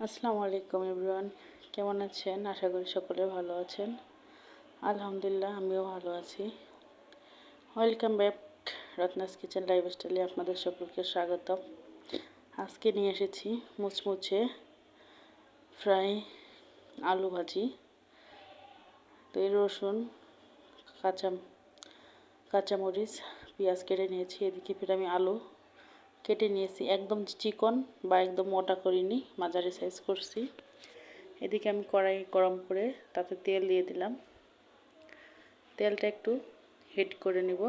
আসসালামু আলাইকুম এভরিওয়ান, কেমন আছেন? আশা করি সকলে ভালো আছেন। আলহামদুলিল্লাহ, আমিও ভালো আছি। ওয়েলকাম ব্যাক রত্নাস কিচেন লাইফস্টাইলে আপনাদের সকলকে স্বাগতম। আজকে নিয়ে এসেছি মুচমুচে ফ্রাই আলু ভাজি। তো এই রসুন, কাঁচামরিচ, পেঁয়াজ কেটে নিয়েছি। এদিকে ফির আমি আলু কেটে নিয়েছি, একদম চিকন বা একদম মোটা করিনি, মাঝারি সাইজ করছি। এদিকে আমি কড়াই গরম করে তাতে তেল দিয়ে দিলাম। তেলটা একটু হিট করে নিব।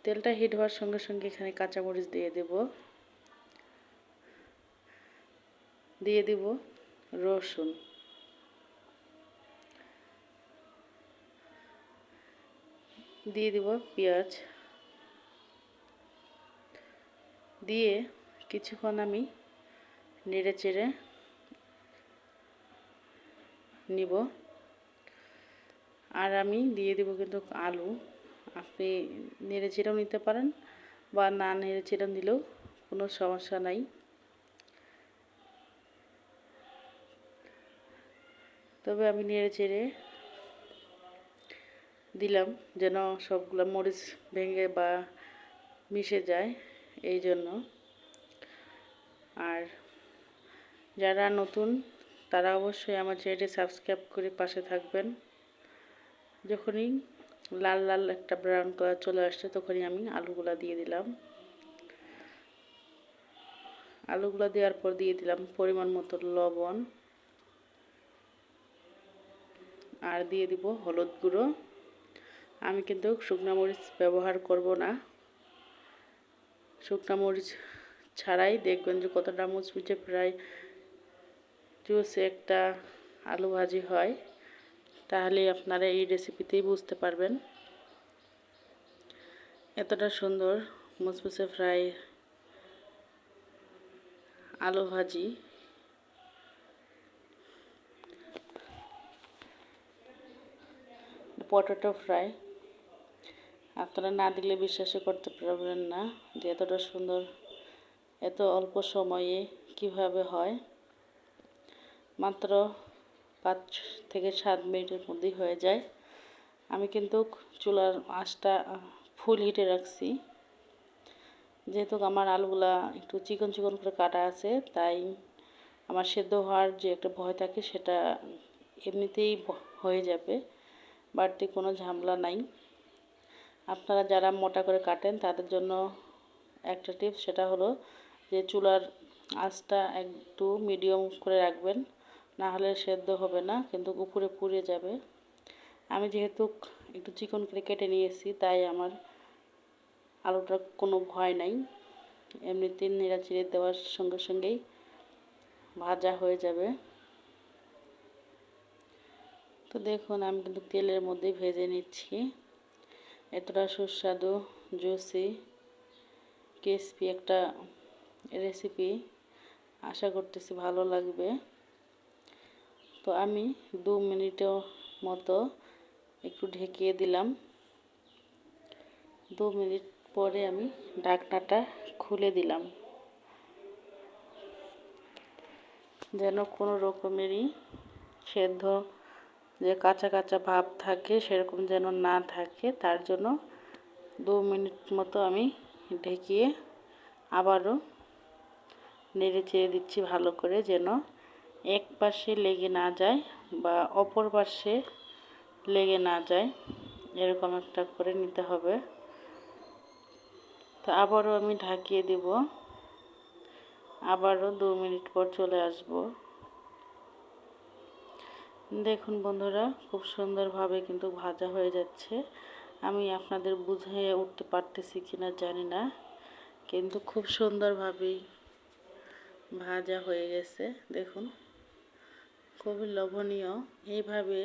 তেলটা হিট হওয়ার সঙ্গে সঙ্গে এখানে কাঁচামরিচ দিয়ে দেব, দিয়ে দিব রসুন, দিয়ে দিব পেঁয়াজ, দিয়ে কিছুক্ষণ আমি নেড়ে চেড়ে নিব। আর আমি দিয়ে দিব কিন্তু আলু। আপনি নেড়ে চেড়েও নিতে পারেন বা না নেড়ে চেড়ে নিলেও কোনো সমস্যা নাই। তবে আমি নেড়ে চেড়ে দিলাম যেন সবগুলো মরিচ ভেঙে বা মিশে যায়, এই জন্য। আর যারা নতুন তারা অবশ্যই আমার চ্যানেলটি সাবস্ক্রাইব করে পাশে থাকবেন। যখনই লাল লাল একটা ব্রাউন কালার চলে আসছে তখনই আমি আলুগুলা দিয়ে দিলাম। আলুগুলা দেওয়ার পর দিয়ে দিলাম পরিমাণ মতো লবণ, আর দিয়ে দিব হলুদ গুঁড়ো। আমি কিন্তু শুকনো মরিচ ব্যবহার করব না, শুকনো মরিচ ছাড়াই দেখবেন যে কতটা মুচমুচে ফ্রাই জুসি একটা আলু ভাজি হয়। তাহলে আপনারা এই রেসিপিতেই বুঝতে পারবেন এতটা সুন্দর মুচমুচে ফ্রাই আলু ভাজি। পটেটো ফ্রাই আপনারা না দিলে বিশ্বাসই করতে পারবেন না যে এতটা সুন্দর এত অল্প সময়ে কিভাবে হয়। মাত্র 5 থেকে 7 মিনিটের মধ্যেই হয়ে যায়। আমি কিন্তু চুলার আঁচটা ফুল হিটে রাখছি, যেহেতু আমার আলুগুলা একটু চিকন চিকন করে কাটা আছে, তাই আমার সেদ্ধ হওয়ার যে একটা ভয় থাকে সেটা এমনিতেই হয়ে যাবে, বাড়তি কোনো ঝামেলা নাই। আপনারা যারা মোটা করে কাটেন তাদের জন্য একটা টিপস, সেটা হলো যে চুলার আঁচটা একটু মিডিয়াম করে রাখবেন, না হলে সেদ্ধ হবে না, কিন্তু উপরে পুড়ে যাবে। আমি যেহেতু একটু চিকন করে কেটে নিয়েছি তাই আমার আলুটার কোনো ভয় নাই, এমনিতে নেড়াচেড়ে দেওয়ার সঙ্গে সঙ্গেই ভাজা হয়ে যাবে। তো দেখুন আমি কিন্তু তেলের মধ্যেই ভেজে নিচ্ছি। এতটা সুস্বাদু জুসি ক্রিসপি একটা রেসিপি, আশা করতেছি ভালো লাগবে। তো আমি 2 মিনিটের মতো একটু ঢেকে দিলাম। 2 মিনিট পরে আমি ঢাকনাটা খুলে দিলাম, যেন কোনো রকমেরই সেদ্ধ যে কাঁচা কাঁচা ভাব থাকে সেরকম যেন না থাকে, তার জন্য 2 মিনিট মতো আমি ঢেকে আবারও নেড়ে চেড়ে দিচ্ছি ভালো করে, যেন এক পাশে লেগে না যায় বা অপর পাশে লেগে না যায়, এরকম একটা করে নিতে হবে। তো আবারও আমি ঢাকিয়ে দেব, আবারও 2 মিনিট পর চলে আসব। দেখুন বন্ধুরা, খুব সুন্দরভাবে কিন্তু ভাজা হয়ে যাচ্ছে। আমি আপনাদের বুঝিয়ে উঠতে পারতেছি কিনা জানি না, কিন্তু খুব সুন্দরভাবেই ভাজা হয়ে গেছে। দেখুন খুবই লোভনীয়। এইভাবে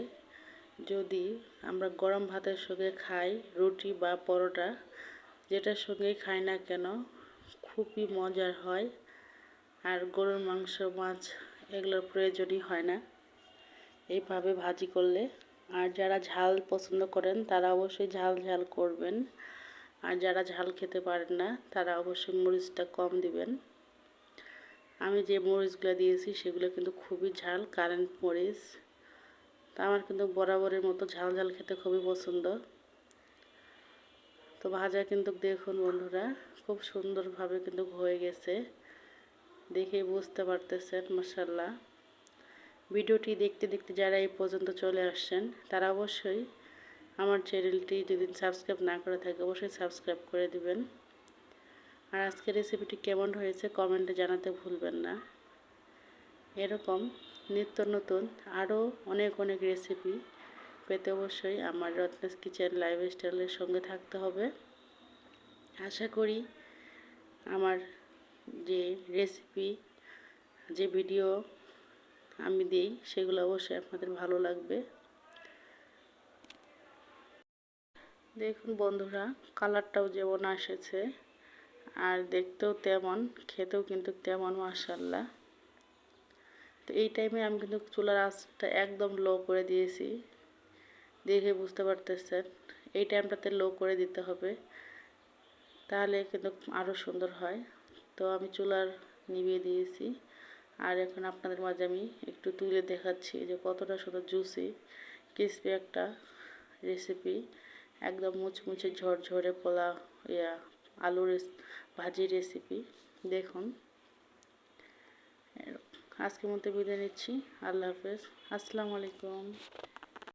যদি আমরা গরম ভাতের সঙ্গে খাই, রুটি বা পরোটা যেটার সঙ্গেই খাই না কেন, খুবই মজার হয়। আর গরুর মাংস, মাছ এগুলোর প্রয়োজনই হয় না এইভাবে ভাজি করলে। আর যারা ঝাল পছন্দ করেন তারা অবশ্যই ঝাল ঝাল করবেন, আর যারা ঝাল খেতে পারেন না তারা অবশ্যই মরিচটা কম দিবেন। আমি যে মরিচগুলো দিয়েছি সেগুলো কিন্তু খুবই ঝাল, কারেন্ট মরিচ। তা আমার কিন্তু বরাবরের মতো ঝাল ঝাল খেতে খুবই পছন্দ। তো ভাজা কিন্তু দেখুন বন্ধুরা খুব সুন্দরভাবে কিন্তু হয়ে গেছে, দেখে বুঝতে পারতেছেন মাশাআল্লাহ। ভিডিওটি দেখতে দেখতে যারা এই পর্যন্ত চলে আসছেন তারা অবশ্যই আমার চ্যানেলটি যদি সাবস্ক্রাইব না করে থাকে অবশ্যই সাবস্ক্রাইব করে দিবেন। আর আজকের রেসিপিটি কেমন হয়েছে কমেন্টে জানাতে ভুলবেন না। এরকম নিত্য নতুন আরও অনেক অনেক রেসিপি পেতে অবশ্যই আমার রত্নাস কিচেন লাইফস্টাইলের সঙ্গে থাকতে হবে। আশা করি আমার যে রেসিপি যে ভিডিও আমি দিই সেগুলো অবশ্যই আপনাদের ভালো লাগবে। দেখুন বন্ধুরা কালারটাও যেমন এসেছে আর দেখতেও তেমন, খেতেও কিন্তু তেমন মাশাআল্লাহ। তো এই টাইমে আমি কিন্তু চুলার আঁচটা একদম লো করে দিয়েছি, দেখে বুঝতে পারতেছেন। এই টাইমটাতে লো করে দিতে হবে, তাহলে কিন্তু আরও সুন্দর হয়। তো আমি চুলার নিভিয়ে দিয়েছি। আর এখন আপনাদের মাঝে আমি একটু তুলে দেখাচ্ছি যে কতটা সুন্দর জুসি ক্রিসপি একটা রেসিপি, একদম মুচমুচে ঝরঝরে পোলা আলুর ভাজি রেসিপি। দেখুন আজকের মতো বিদায় নিচ্ছি। আল্লাহ হাফেজ, আসসালামু আলাইকুম।